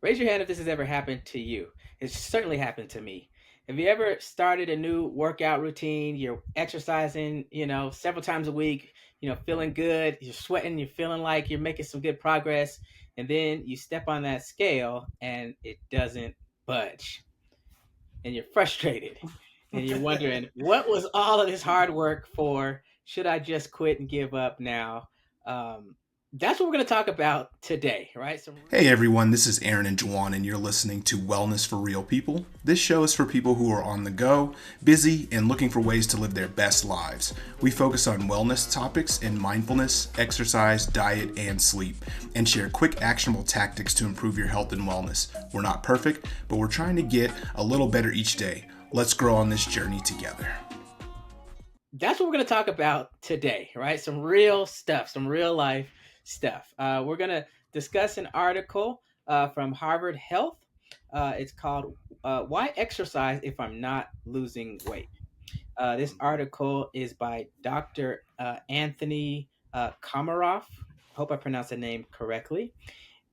Raise your hand if this has ever happened to you. It's certainly happened to me. Have you ever started a new workout routine? You're exercising, several times a week, feeling good, you're sweating, you're feeling like you're making some good progress, and then you step on that scale and it doesn't budge. And you're frustrated. And you're wondering, what was all of this hard work for? Should I just quit and give up now? Um, that's what we're going to talk about today, right? Hey everyone, this is Aaron and Juwon, and you're listening to Wellness for Real People. This show is for people who are on the go, busy, and looking for ways to live their best lives. We focus on wellness topics in mindfulness, exercise, diet, and sleep, and share quick, actionable tactics to improve your health and wellness. We're not perfect, but we're trying to get a little better each day. Let's grow on this journey together. That's what we're going to talk about today, right? Some real stuff, some real life stuff. We're going to discuss an article from Harvard Health. It's called Why Exercise If I'm Not Losing Weight? This article is by Dr. Anthony Komaroff. Hope I pronounced the name correctly.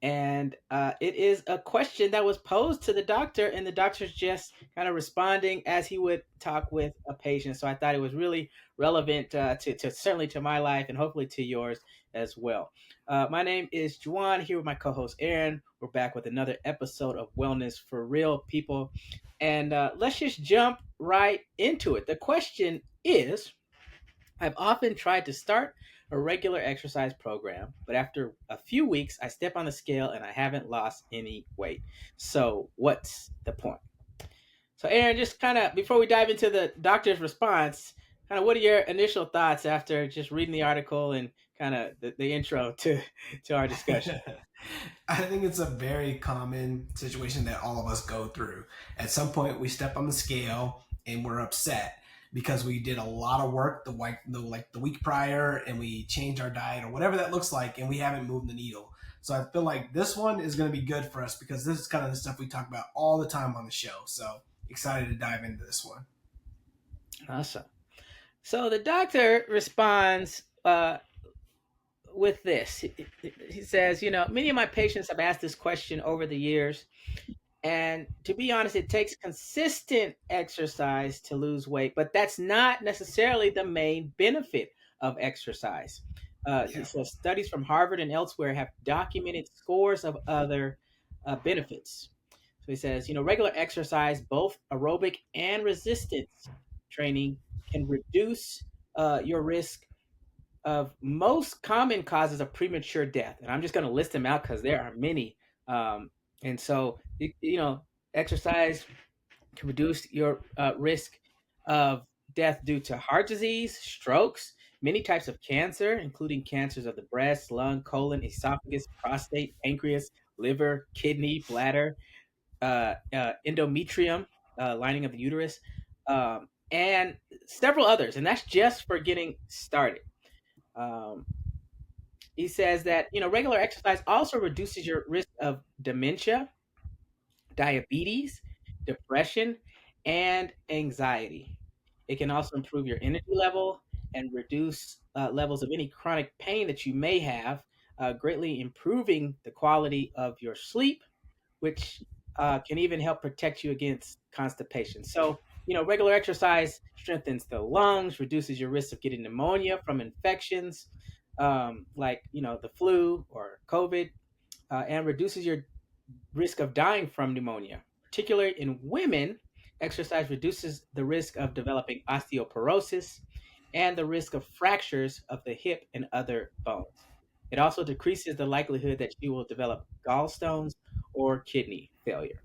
And it is a question that was posed to the doctor, and the doctor's just kind of responding as he would talk with a patient. So I thought it was really relevant to certainly to my life and hopefully to yours as well. My name is Juwon, here with my co-host Aaron. We're back with another episode of Wellness for Real People, and let's just jump right into it. The question is, I've often tried to start a regular exercise program, but after a few weeks, I step on the scale and I haven't lost any weight. So, what's the point? So, Aaron, just kind of before we dive into the doctor's response, kind of what are your initial thoughts after just reading the article and kind of the intro to our discussion? I think it's a very common situation that all of us go through. At some point, we step on the scale and we're upset because we did a lot of work the week prior, and we changed our diet or whatever that looks like, and we haven't moved the needle. So I feel like this one is going to be good for us because this is kind of the stuff we talk about all the time on the show. So excited to dive into this one. Awesome. So the doctor responds with this. He says, many of my patients have asked this question over the years. And to be honest, it takes consistent exercise to lose weight, but that's not necessarily the main benefit of exercise. He Yeah. says studies from Harvard and elsewhere have documented scores of other benefits. So he says, regular exercise, both aerobic and resistance training, can reduce your risk of most common causes of premature death. And I'm just going to list them out because there are many. And so, exercise can reduce your risk of death due to heart disease, strokes, many types of cancer, including cancers of the breast, lung, colon, esophagus, prostate, pancreas, liver, kidney, bladder, endometrium, lining of the uterus, and several others. And that's just for getting started. Um, he says that regular exercise also reduces your risk of dementia, diabetes, depression, and anxiety. It can also improve your energy level and reduce levels of any chronic pain that you may have, greatly improving the quality of your sleep, which can even help protect you against constipation. So, regular exercise strengthens the lungs, reduces your risk of getting pneumonia from infections like, the flu or COVID, and reduces your risk of dying from pneumonia. Particularly in women, exercise reduces the risk of developing osteoporosis and the risk of fractures of the hip and other bones. It also decreases the likelihood that you will develop gallstones or kidney failure.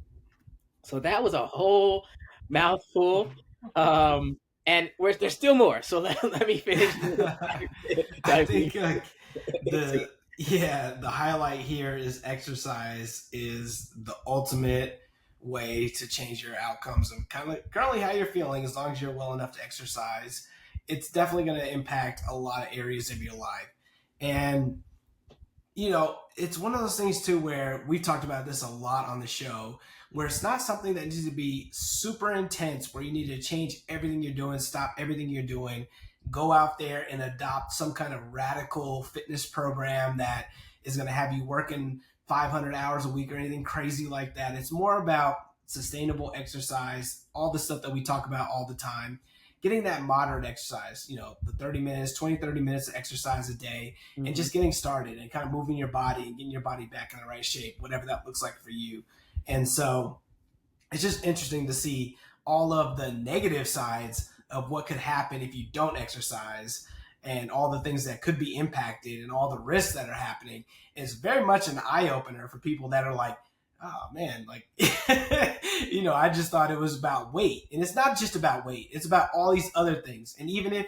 So that was a whole mouthful. Um, and there's still more. So let me finish. I Diving think like into the it. the highlight here is exercise is the ultimate way to change your outcomes and kind of currently how you're feeling. As long as you're well enough to exercise, it's definitely going to impact a lot of areas of your life. And it's one of those things too where we've talked about this a lot on the show, where it's not something that needs to be super intense, where you need to change everything you're doing, stop everything you're doing, go out there and adopt some kind of radical fitness program that is going to have you working 500 hours a week or anything crazy like that. It's more about sustainable exercise, all the stuff that we talk about all the time. Getting that moderate exercise, the 30 minutes, 20, 30 minutes of exercise a day, and Mm-hmm. just getting started and kind of moving your body and getting your body back in the right shape, whatever that looks like for you. And so it's just interesting to see all of the negative sides of what could happen if you don't exercise and all the things that could be impacted and all the risks that are happening is very much an eye opener for people that are like, oh man, like, I just thought it was about weight. And it's not just about weight, it's about all these other things. And even if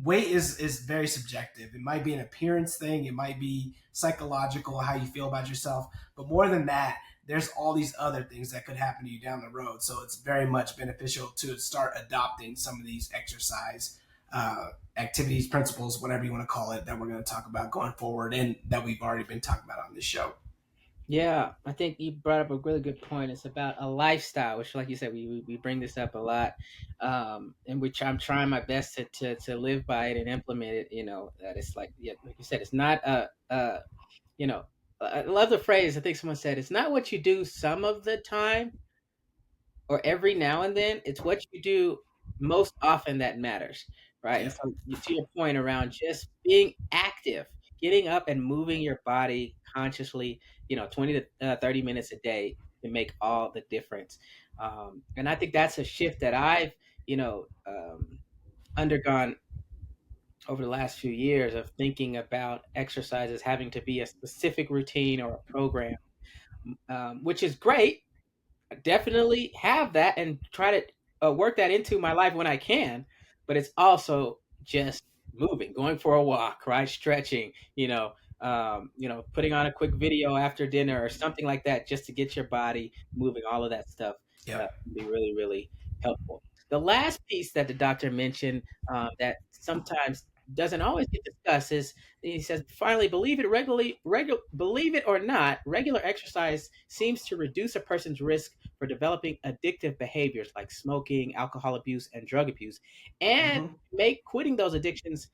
weight is very subjective. It might be an appearance thing, it might be psychological, how you feel about yourself, but more than that, there's all these other things that could happen to you down the road. So it's very much beneficial to start adopting some of these exercise activities, principles, whatever you want to call it, that we're going to talk about going forward and that we've already been talking about on this show. Yeah, I think you brought up a really good point. It's about a lifestyle, which, like you said, we bring this up a lot, in which I'm trying my best to live by it and implement it. That it's like, yeah, like you said, it's not you know, I love the phrase. I think someone said, it's not what you do some of the time or every now and then. It's what you do most often that matters, right? And Yeah. so, to your point around just being active, getting up and moving your body consciously, 20 to 30 minutes a day can make all the difference. And I think that's a shift that I've, undergone over the last few years of thinking about exercise as having to be a specific routine or a program, which is great. Definitely have that and try to work that into my life when I can. But it's also just moving, going for a walk, right? Stretching, putting on a quick video after dinner or something like that, just to get your body moving. All of that stuff Yep. can be really, really helpful. The last piece that the doctor mentioned, that sometimes doesn't always get discussed is, he says, finally, believe it or not, regular exercise seems to reduce a person's risk for developing addictive behaviors like smoking, alcohol abuse, and drug abuse, and Mm-hmm. make quitting those addictions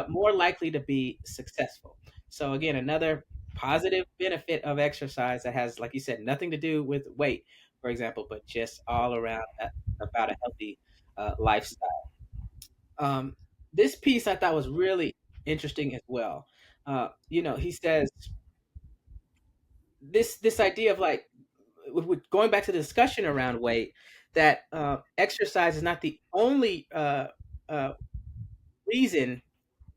more likely to be successful. So, again, another positive benefit of exercise that has, like you said, nothing to do with weight, for example, but just all around about a healthy lifestyle. Um, this piece I thought was really interesting as well. He says this idea of, like, going back to the discussion around weight, that exercise is not the only uh, reason.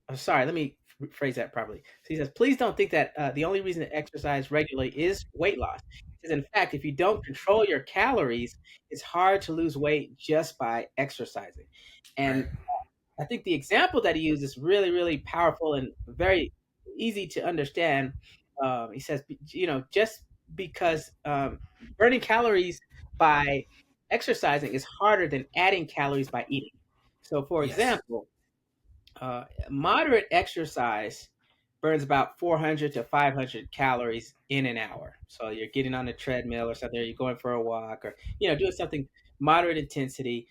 Oh, sorry, let me phrase that properly. So he says, please don't think that the only reason to exercise regularly is weight loss. He says, in fact, if you don't control your calories, it's hard to lose weight just by exercising. Right. And I think the example that he uses is really, really powerful and very easy to understand. He says, just because burning calories by exercising is harder than adding calories by eating. So, for Yes. example, moderate exercise burns about 400 to 500 calories in an hour. So you're getting on a treadmill or something, or you're going for a walk, or doing something moderate intensity,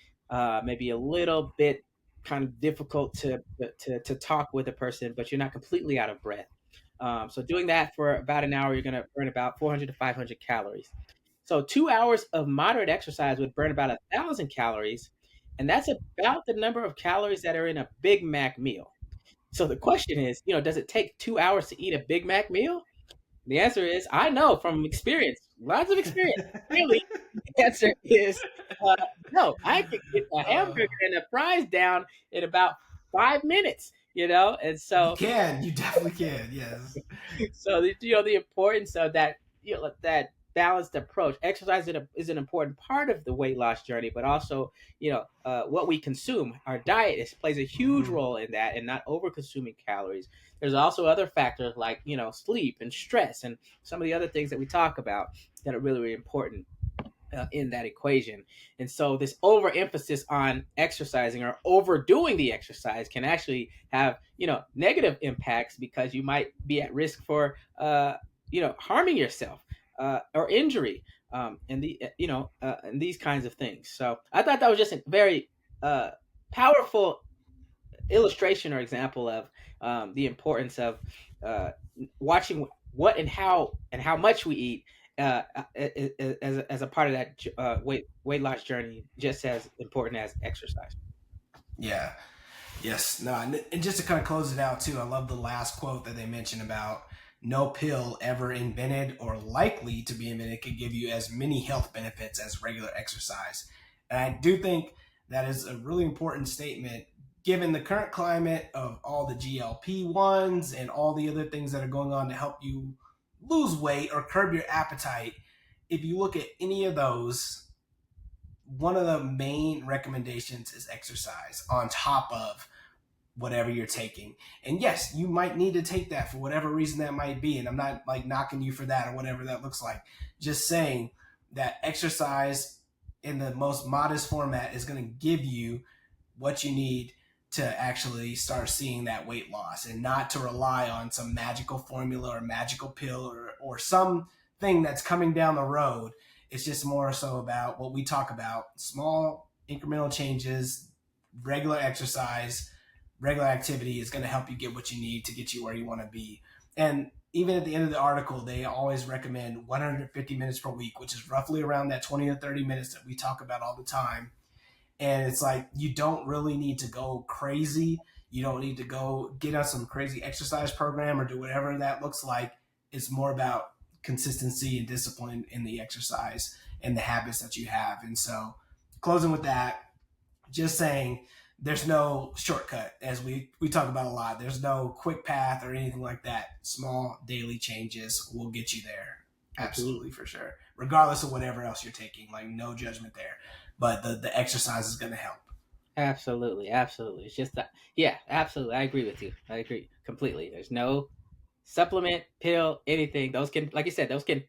maybe a little bit kind of difficult to talk with a person, but you're not completely out of breath. So doing that for about an hour, you're going to burn about 400 to 500 calories. So 2 hours of moderate exercise would burn about 1,000 calories, and that's about the number of calories that are in a Big Mac meal. So the question is, does it take 2 hours to eat a Big Mac meal? The answer is, I know from experience, lots of experience. Clearly, the answer is no. I could get a uh, hamburger and the fries down in about 5 minutes. And you so can. You definitely can. Yes. so the importance of that, that balanced approach. Exercise is an important part of the weight loss journey, but also what we consume, our diet plays a huge Mm-hmm. role in that, and not over consuming calories. There's also other factors like sleep and stress and some of the other things that we talk about that are really, really important in that equation. And so this overemphasis on exercising or overdoing the exercise can actually have, negative impacts, because you might be at risk for, harming yourself or injury, and these kinds of things. So I thought that was just a very uh, powerful illustration or example of the importance of uh, watching what and how much we eat as a part of that weight loss journey, just as important as exercise. Yeah. Yes. No. And just to kind of close it out too, I love the last quote that they mentioned about no pill ever invented or likely to be invented could give you as many health benefits as regular exercise. And I do think that is a really important statement given the current climate of all the GLP ones and all the other things that are going on to help you lose weight or curb your appetite. If you look at any of those, one of the main recommendations is exercise on top of whatever you're taking. And yes, you might need to take that for whatever reason that might be. And I'm not like knocking you for that or whatever that looks like. Just saying that exercise in the most modest format is going to give you what you need to actually start seeing that weight loss and not to rely on some magical formula or magical pill or some thing that's coming down the road. It's just more so about what we talk about: small incremental changes, regular exercise, regular activity is going to help you get what you need to get you where you want to be. And even at the end of the article, they always recommend 150 minutes per week, which is roughly around that 20 to 30 minutes that we talk about all the time. And it's like, you don't really need to go crazy. You don't need to go get on some crazy exercise program or do whatever that looks like. It's more about consistency and discipline in the exercise and the habits that you have. And so, closing with that, just saying there's no shortcut, as we talk about a lot. There's no quick path or anything like that. Small daily changes will get you there. Absolutely, for sure. Regardless of whatever else you're taking, like no judgment there. But the exercise is going to help. Absolutely, absolutely. It's just that, yeah, absolutely. I agree with you. I agree completely. There's no supplement, pill, anything. Those can, like you said, those can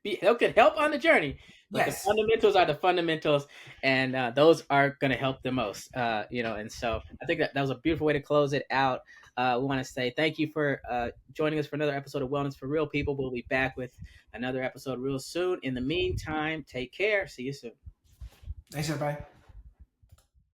help on the journey, but the Yes. fundamentals are the fundamentals, and those are going to help the most. And so I think that was a beautiful way to close it out. We want to say thank you for joining us for another episode of Wellness for Real People. We'll be back with another episode real soon. In the meantime, take care. See you soon. Thanks, everybody.